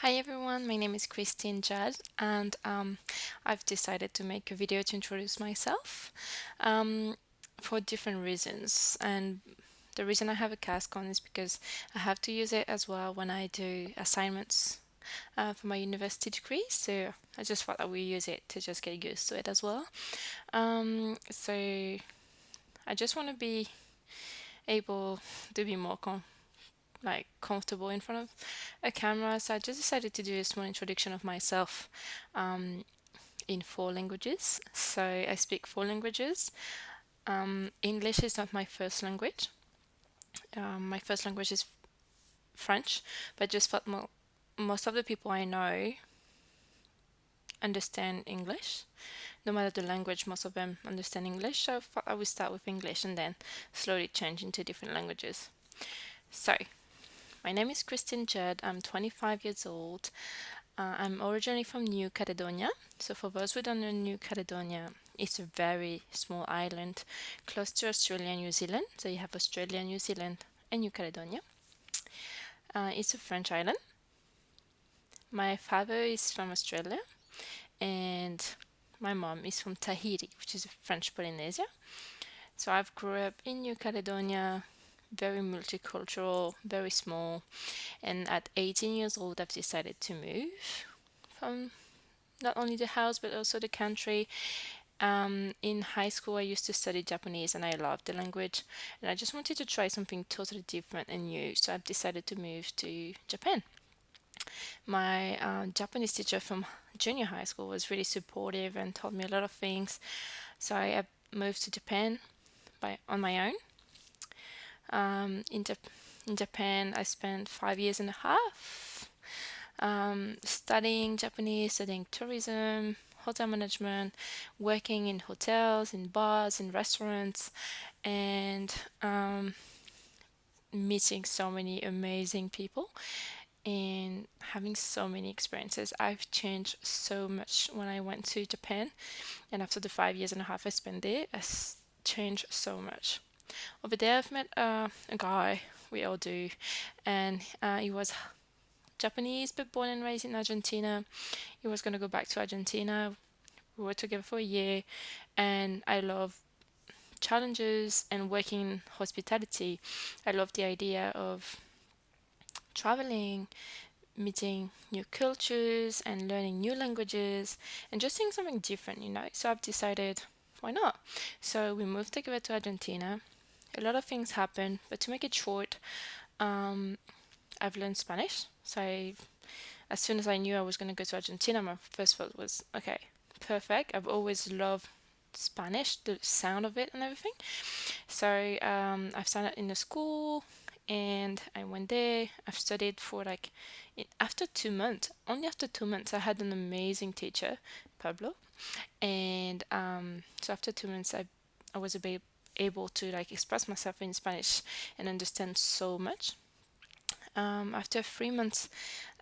Hi everyone, my name is Christine Judd, and I've decided to make a video to introduce myself um, for different reasons. And the reason I have a cask on is because I have to use it as well when I do assignments for my university degree. So I just thought I would use it to just get used to it as well. So I just want to be able to be more comfortable in front of a camera. So I just decided to do a small introduction of myself in four languages. So I speak four languages. English is not my first language. My first language is French, but just thought most of the people I know understand English. No matter the language, most of them understand English. So I thought I would start with English and then slowly change into different languages. So my name is Christine Judd. I'm 25 years old. I'm originally from New Caledonia. So, for those who don't know New Caledonia, it's a very small island close to Australia and New Zealand. So, you have Australia, New Zealand, and New Caledonia. It's a French island. My father is from Australia, and my mom is from Tahiti, which is French Polynesia. So, I've grew up in New Caledonia, very multicultural, very small, and at 18 years old, I've decided to move from not only the house but also the country. In high school, I used to study Japanese and I loved the language, and I just wanted to try something totally different and new. So I've decided to move to Japan. My Japanese teacher from junior high school was really supportive and taught me a lot of things. So I moved to Japan on my own. Um, in, Jap- in Japan, I spent 5 years and a half studying Japanese, studying tourism, hotel management, working in hotels, in bars, in restaurants, and meeting so many amazing people and having so many experiences. I've changed so much when I went to Japan, and after the 5 years and a half I spent there, changed so much. Over there, I've met a guy, we all do, and he was Japanese but born and raised in Argentina. He was going to go back to Argentina. We were together for a year, and I love challenges and working in hospitality. I love the idea of traveling, meeting new cultures, and learning new languages, and just seeing something different. So I've decided, why not? So we moved together to Argentina. A lot of things happened, but to make it short, um, I've learned Spanish. As soon as I knew I was going to go to Argentina, my first thought was, okay, perfect. I've always loved Spanish, the sound of it and everything. So I've signed up in a school and I went there. I've studied for after 2 months, only after 2 months, I had an amazing teacher, Pablo. And so after 2 months, I was able to express myself in Spanish and understand so much. After 3 months,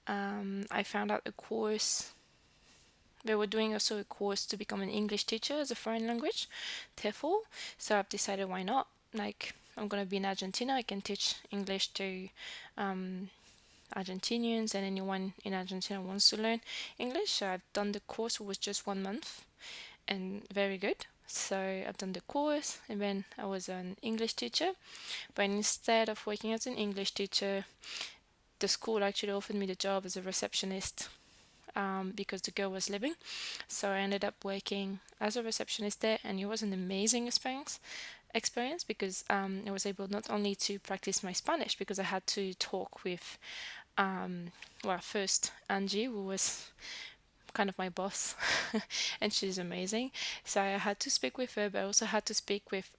I found out a course. They were doing also a course to become an English teacher as a foreign language, TEFL. So I've decided why not? I'm gonna be in Argentina. I can teach English to um, Argentinians and anyone in Argentina who wants to learn English. So I've done the course. It was just 1 month and very good. So I've done the course and then I was an English teacher. But instead of working as an English teacher, the school actually offered me the job as a receptionist because the girl was leaving. So I ended up working as a receptionist there, and it was an amazing experience because I was able not only to practice my Spanish because I had to talk with, first Angie, who was kind of my boss, and she's amazing. So I had to speak with her, but I also had to speak with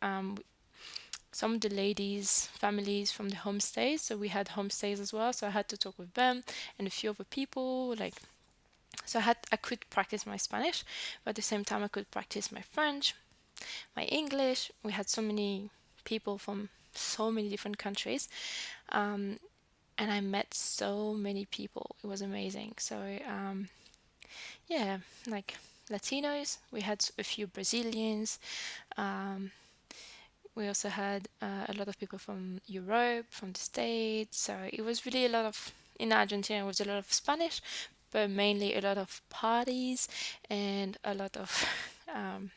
some of the ladies' families from the homestays. So we had homestays as well. So I had to talk with them and a few other people. So I could practice my Spanish, but at the same time I could practice my French, my English. We had so many people from so many different countries, um, and I met so many people. It was amazing. So yeah, like Latinos. We had a few Brazilians. Um, we also had a lot of people from Europe, from the States. So it was really a lot of in Argentina was a lot of Spanish, but mainly a lot of parties and a lot of um,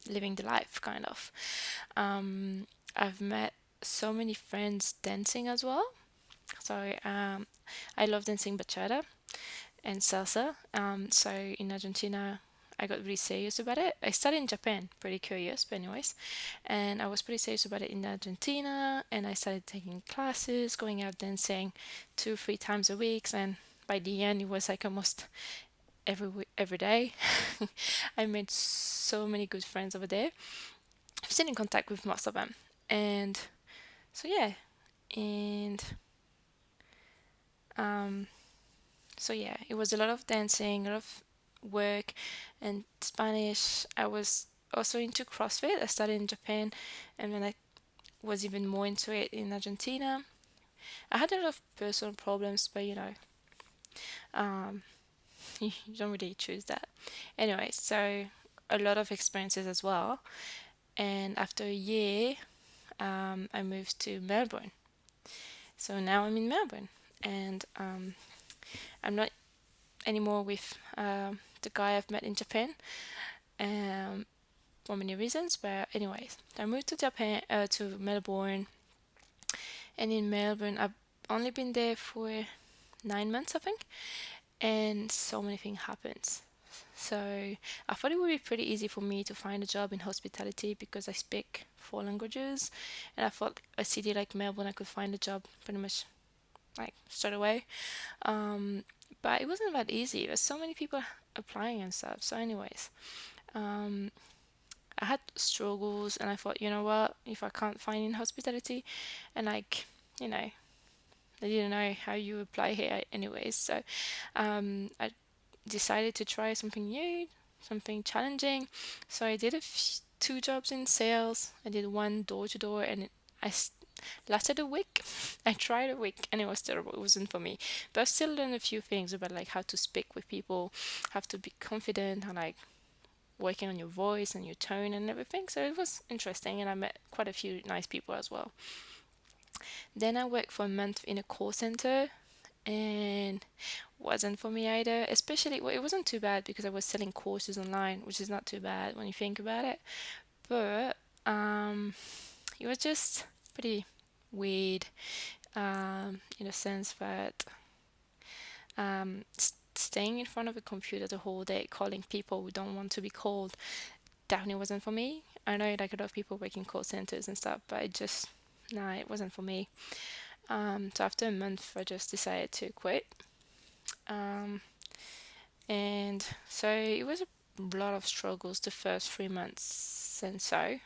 living the life, kind of. Um, I've met so many friends dancing as well. So I love dancing bachata and salsa. So in Argentina, I got really serious about it. I studied in Japan, pretty curious, but anyways, and I was pretty serious about it in Argentina, and I started taking classes, going out dancing 2, 3 times a week, and by the end, it was like almost every day. I made so many good friends over there. I'm still in contact with most of them, and so yeah, and um, so yeah, it was a lot of dancing, a lot of work, and Spanish. I was also into CrossFit. I started in Japan, and then I was even more into it in Argentina. I had a lot of personal problems, but um, you don't really choose that. Anyway, so a lot of experiences as well. And after a year, I moved to Melbourne. So now I'm in Melbourne, and I'm not anymore with the guy I've met in Japan. Um, for many reasons, but anyways, I moved to Japan, to Melbourne, and in Melbourne, I've only been there for 9 months, I think, and so many things happened. So I thought it would be pretty easy for me to find a job in hospitality because I speak 4 languages, and I thought a city like Melbourne I could find a job pretty much like straight away. Um, but it wasn't that easy. There's so many people applying and stuff. So, anyways, um, I had struggles, and I thought, you know what, if I can't find in hospitality, and like, you know, I didn't know how you apply here, anyways. So, I decided to try something new, something challenging. So I did 2 jobs in sales. I did one door to door, and lasted a week. I tried a week, and it was terrible. It wasn't for me. But I still learned a few things about like how to speak with people, how to be confident, and like working on your voice and your tone and everything. So it was interesting, and I met quite a few nice people as well. Then I worked for a month in a call center, and wasn't for me either. Especially, well, it wasn't too bad because I was selling courses online, which is not too bad when you think about it. But it was just pretty weird, in a sense that staying in front of a computer the whole day, calling people who don't want to be called, definitely wasn't for me. I know like a lot of people work in call centers and stuff, but it just, nah, it wasn't for me. So after a month, I just decided to quit. Um, and so it was a lot of struggles the first 3 months, and so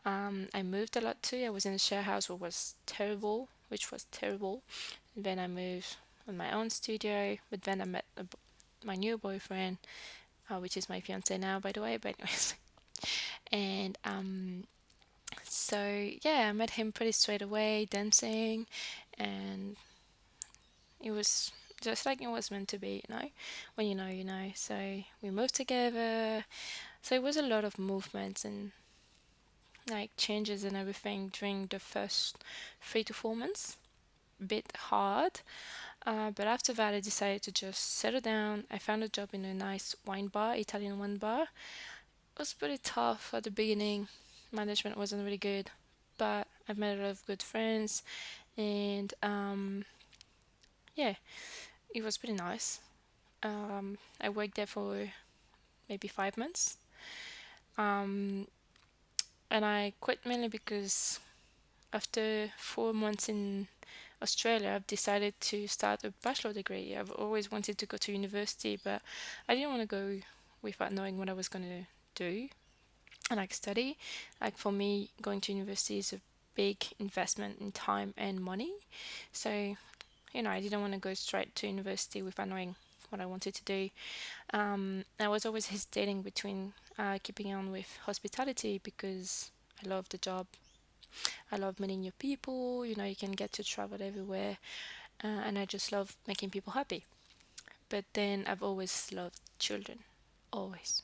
I moved a lot too. I was in a share house, which was terrible. And then I moved on my own studio, but then I met my new boyfriend, which is my fiance now, by the way. But anyways, and so yeah, I met him pretty straight away dancing, and it was just like it was meant to be, when you know, you know. So we moved together. So it was a lot of movements and like changes and everything during the first 3 to 4 months. Bit hard, but after that, I decided to just settle down. I found a job in a nice wine bar, Italian wine bar. It was pretty tough at the beginning. Management wasn't really good, but I've made a lot of good friends, and yeah, it was pretty nice. I worked there for maybe 5 months, um, and I quit mainly because after 4 months in Australia, I've decided to start a bachelor degree. I've always wanted to go to university, but I didn't want to go without knowing what I was going to do and like study. Like for me, going to university is a big investment in time and money. So, I didn't want to go straight to university without knowing what I wanted to do. I was always hesitating between keeping on with hospitality because I love the job. I love meeting new people. You can get to travel everywhere, and I just love making people happy. But then I've always loved children, always.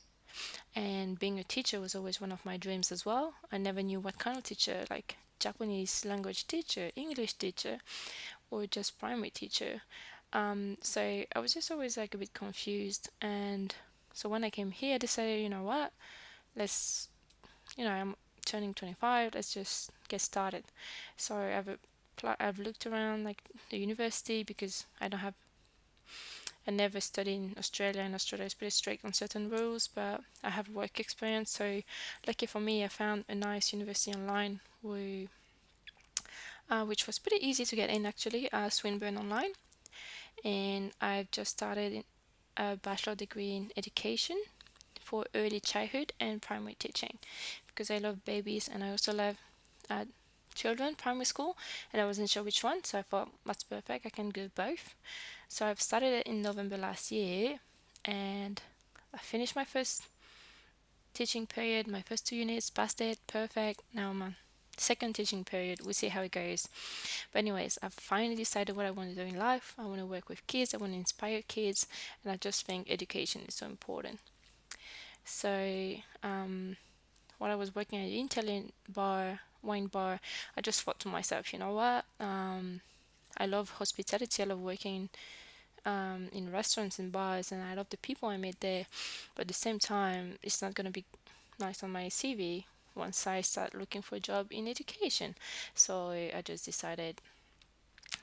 And being a teacher was always one of my dreams as well. I never knew what kind of teacher, like Japanese language teacher, English teacher, or just primary teacher. So I was just always like a bit confused. And so when I came here, I decided, you know what, let's, I'm turning 25, let's just get started. So I've looked around like the university because I never studied in Australia, and Australia is pretty strict on certain rules, but I have work experience. So lucky for me, I found a nice university online which was pretty easy to get in actually, Swinburne Online. And I've just started a bachelor degree in education for early childhood and primary teaching because I love babies and I also love uh, children, primary school, and I wasn't sure which one, so I thought that's perfect, I can do both. So I've started it in November last year, and I finished my first teaching period, my first 2 units, passed it, perfect. Now I'm on second teaching period, we'll see how it goes. But anyways, I've finally decided what I want to do in life. I want to work with kids, I want to inspire kids, and I just think education is so important. So while I was working at an Italian bar, wine bar, I just thought to myself, you know what? I love hospitality. I love working in restaurants and bars, and I love the people I met there. But at the same time, it's not gonna be nice on my CV once I start looking for a job in education. So I just decided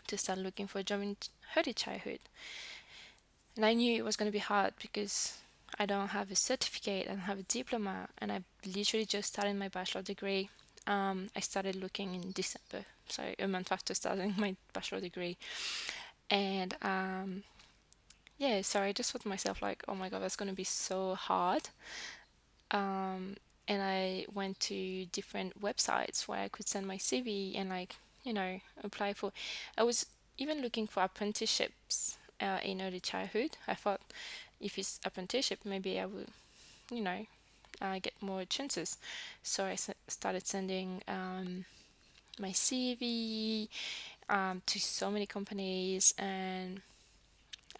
to start looking for a job in early childhood. And I knew it was gonna be hard because I don't have a certificate, I don't have a diploma, and I literally just started my bachelor degree. I started looking in December, so a month after starting my bachelor degree. And yeah, so I just thought to myself, like, oh my god, that's going to be so hard. Um, and I went to different websites where I could send my CV and, like, apply for. I was even looking for apprenticeships in early childhood. I thought if it's apprenticeship, maybe I would, you know, get more chances. So I started sending my CV to so many companies, and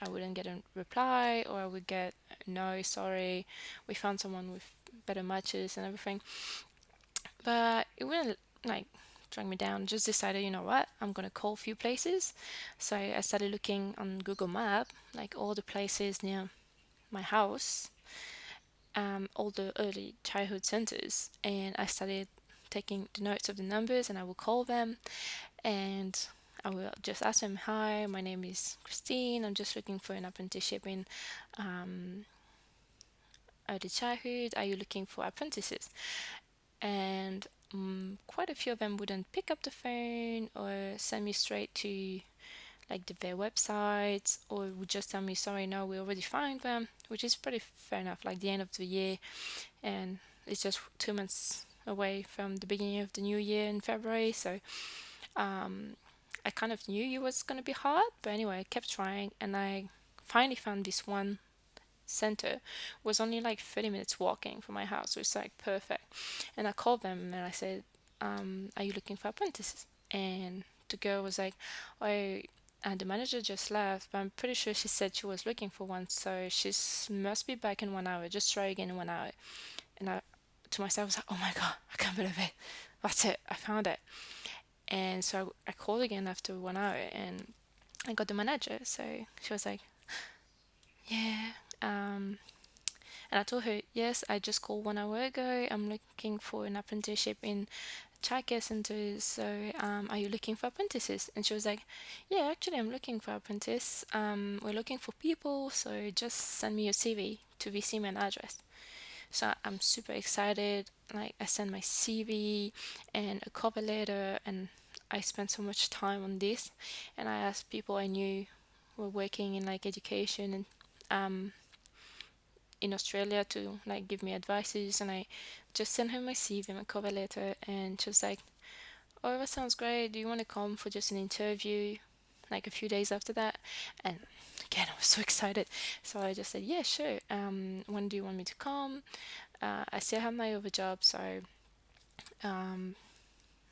I wouldn't get a reply, or I would get no, sorry, we found someone with better matches and everything. But it wouldn't like drag me down. Just decided, you know what, I'm gonna call a few places. So I started looking on Google Map, like all the places near my house, all the early childhood centers, and I started taking the notes of the numbers, and I will call them, and I will just ask them, hi, my name is Christine. I'm just looking for an apprenticeship in um, early childhood. Are you looking for apprentices? And quite a few of them wouldn't pick up the phone or send me straight to like their websites, or would just tell me, sorry, no, we already found them, which is pretty fair enough, like the end of the year, and it's just 2 months away from the beginning of the new year in February. So um, I kind of knew it was going to be hard, but anyway, I kept trying, and I finally found this one center. Was only like 30 minutes walking from my house, so it's like perfect. And I called them and I said, are you looking for apprentices? And the girl was like, oh, and the manager just left, but I'm pretty sure she said she was looking for one, so she must be back in 1 hour. Just try again in 1 hour. And I, to myself, was like, oh my god, I can't believe it. That's it, I found it. And so I called again after 1 hour, and I got the manager. So she was like, yeah. And I told her, yes, I just called 1 hour ago. I'm looking for an apprenticeship in childcare centers. So, are you looking for apprentices? And she was like, yeah, actually, I'm looking for apprentice. We're looking for people. So just send me your CV to this email address. So I'm super excited. Like I sent my CV and a cover letter, and I spent so much time on this. And I asked people I knew were working in like education and in Australia to like give me advices, and I just sent her my CV, my cover letter, and she was like, "Oh, that sounds great. Do you want to come for just an interview?" Like a few days after that, and again I was so excited, so I just said, "Yeah, sure. When do you want me to come?" I still have my other job, so um,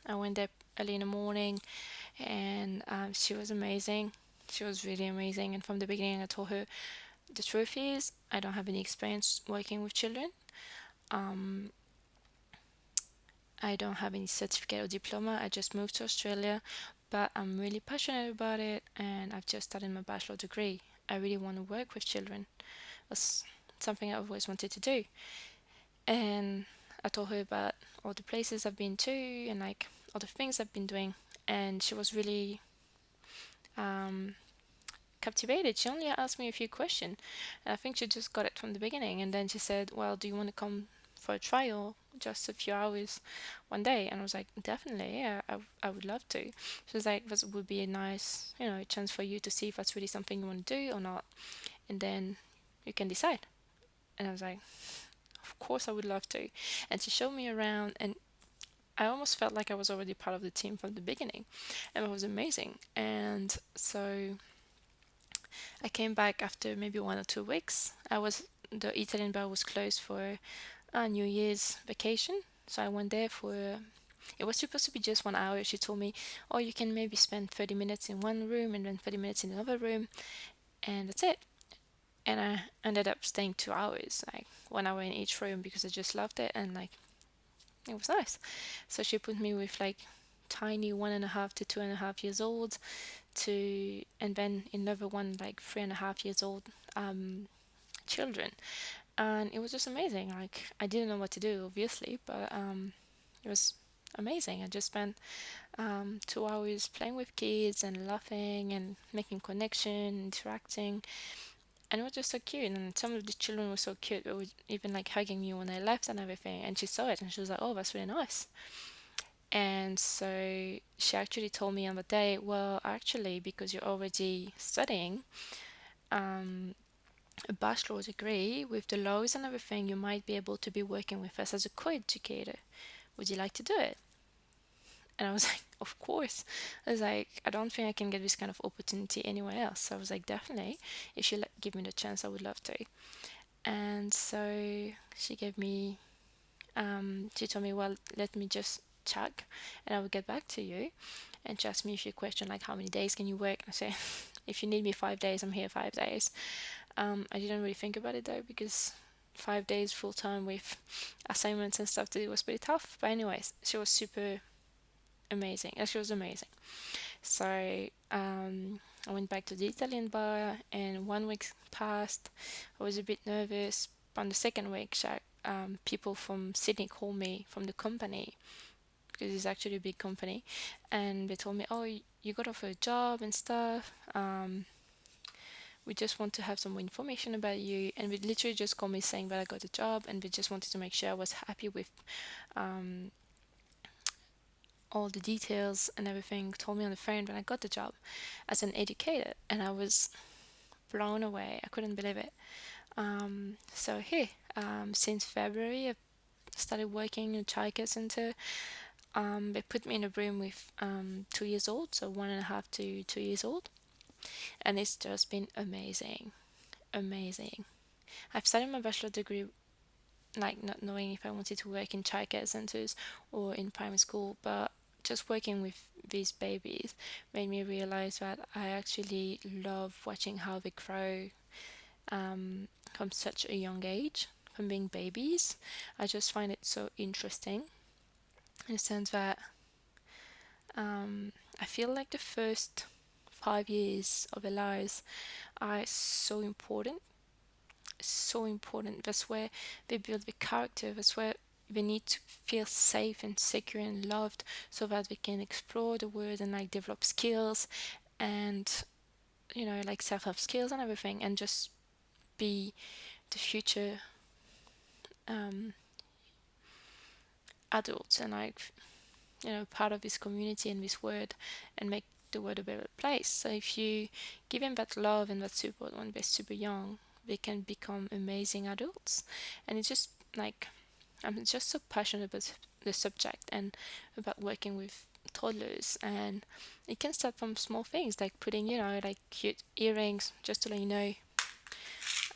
I went there early in the morning, and she was amazing. She was really amazing, and from the beginning I told her the truth is I don't have any experience working with children. Um, I don't have any certificate or diploma. I just moved to Australia, but I'm really passionate about it, and I've just started my bachelor degree. I really want to work with children. That's something I always wanted to do. And I told her about all the places I've been to and like all the things I've been doing. And she was really um, captivated. She only asked me a few questions. And I think she just got it from the beginning. And then she said, well, do you want to come for a trial? Just a few hours one day. And I was like, definitely, yeah, I would love to. She was like, this would be a nice, chance for you to see if that's really something you want to do or not. And then you can decide. And I was like, of course I would love to. And she showed me around, and I almost felt like I was already part of the team from the beginning, and it was amazing. And so I came back after maybe 1 or 2 weeks. The Italian bar was closed for a New Year's vacation, so I went there for. It was supposed to be just 1 hour. She told me, "Oh, you can maybe spend 30 minutes in one room and then 30 minutes in another room, and that's it." And I ended up staying 2 hours, like 1 hour in each room because I just loved it, and like it was nice. So she put me with like tiny 1.5 to 2.5 years old to, and then another one like 3.5 years old children, and it was just amazing. Like I didn't know what to do, obviously, but it was amazing. I just spent 2 hours playing with kids and laughing and making connection, interacting, and it was just so cute. And some of the children were so cute. They were even like hugging me when I left and everything. And she saw it and she was like, "Oh, that's really nice." And so she actually told me on the day, "Well, actually, because you're already studying um, a bachelor degree with the laws and everything, you might be able to be working with us as a co-educator. Would you like to do it?" And I was like, "Of course." I was like, "I don't think I can get this kind of opportunity anywhere else." So I was like, "Definitely, if you give me the chance, I would love to." And so she gave me, she told me, "Well, let me just check and I will get back to you." And she asked me a few questions like, "How many days can you work?" I say, "If you need me 5 days, I'm here 5 days." I didn't really think about it though, because 5 days full time with assignments and stuff to do was pretty tough. But anyways, she was super amazing. She was amazing. So I went back to the Italian bar, and 1 week passed. I was a bit nervous. On the second week, people from Sydney called me from the company, because it's actually a big company, and they told me, "Oh, you got offered a job and stuff. We just want to have some more information about you." And they literally just called me saying that I got a job, and they just wanted to make sure I was happy with um, all the details and everything. Told me on the phone when I got the job as an educator, and I was blown away. I couldn't believe it. So here, since February, I've started working in a childcare center. They put me in a room with 2 years old, so 1.5 to 2 years old, and it's just been amazing, amazing. I've started my bachelor degree like not knowing if I wanted to work in childcare centers or in primary school, but just working with these babies made me realize that I actually love watching how they grow from such a young age, from being babies. I just find it so interesting in the sense that I feel like the first 5 years of their lives are so important, so important. That's where they build the character. That's where they need to feel safe and secure and loved, so that they can explore the world and like develop skills and like self-help skills and everything, and just be the future um, adults, and like part of this community and this world, and make the world a better place. So if you give them that love and that support when they're super young, they can become amazing adults. And it's just like I'm just so passionate about the subject and about working with toddlers. And it can start from small things like putting like cute earrings. Just to let you know,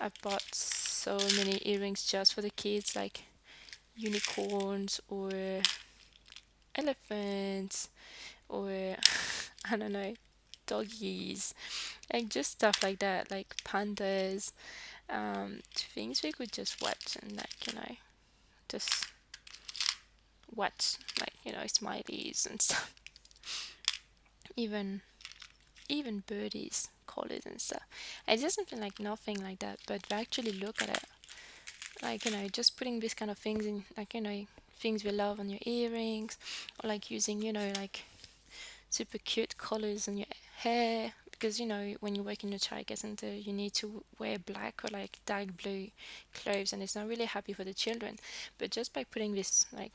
I bought so many earrings just for the kids, like unicorns or elephants or I don't know, doggies, like just stuff like that, like pandas, things we could just watch and like just watch, like smileys and stuff. even even birdies colors and stuff. It doesn't feel like nothing like that, but if I actually look at it, like, just putting these kind of things in, like, things we love on your earrings, or like using, like super cute colors on your hair, because when you work in a childcare center you need to wear black or like dark blue clothes, and it's not really happy for the children. But just by putting this like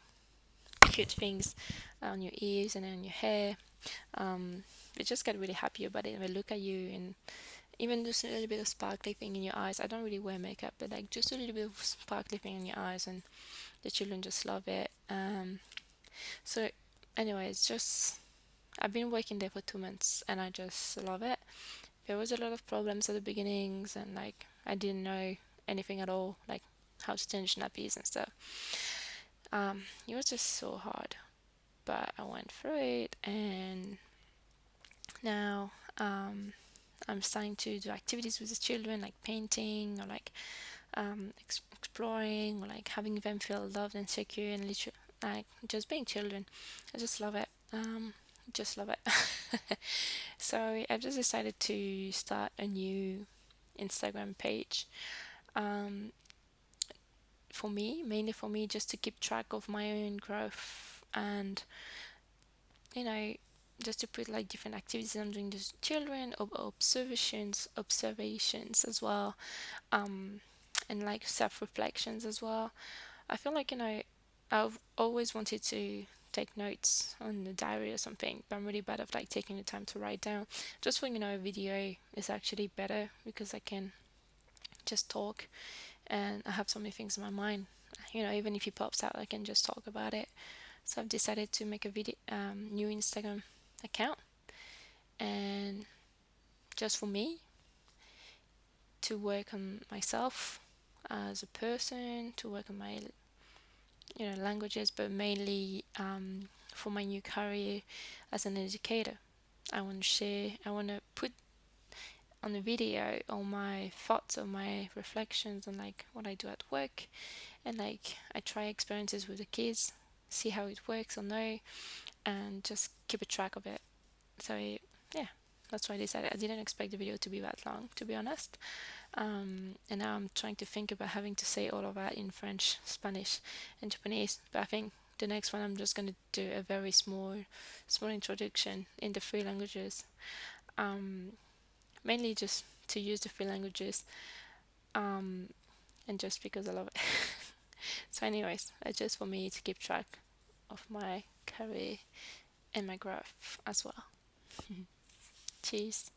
cute things on your ears and on your hair, they just get really happy about it, and they look at you, and even just a little bit of sparkly thing in your eyes. I don't really wear makeup, but like just a little bit of sparkly thing in your eyes, and the children just love it. So anyways, just I've been working there for 2 months and I just love it. There was a lot of problems at the beginnings, and like I didn't know anything at all, like how to change nappies and stuff. It was just so hard, but I went through it, and now I'm starting to do activities with the children, like painting, or like exploring, or like having them feel loved and secure, and literally like just being children. I just love it. Just love it. So I've just decided to start a new Instagram page. Um, for me, mainly for me, just to keep track of my own growth, and you know, just to put like different activities I'm doing with children, observations as well, and like self reflections as well. I feel like, I've always wanted to take notes on the diary or something, but I'm really bad at like taking the time to write down. Just for, a video is actually better because I can just talk, and I have so many things in my mind. Even if it pops out, I can just talk about it. So I've decided to make a video, new Instagram account, and just for me to work on myself as a person, to work on my languages, but mainly for my new career as an educator. I want to share, I want to put on a video all my thoughts, all my reflections on like what I do at work, and like I try experiences with the kids, see how it works or no, and just keep a track of it. So yeah, that's why I decided. I didn't expect the video to be that long, to be honest. And now I'm trying to think about having to say all of that in French, Spanish, and Japanese. But I think the next one I'm just going to do a very small introduction in the three languages. Um, Mainly just to use the three languages, um, and just because I love it. So, anyways, it's just for me to keep track of my career and my growth as well. Cheers.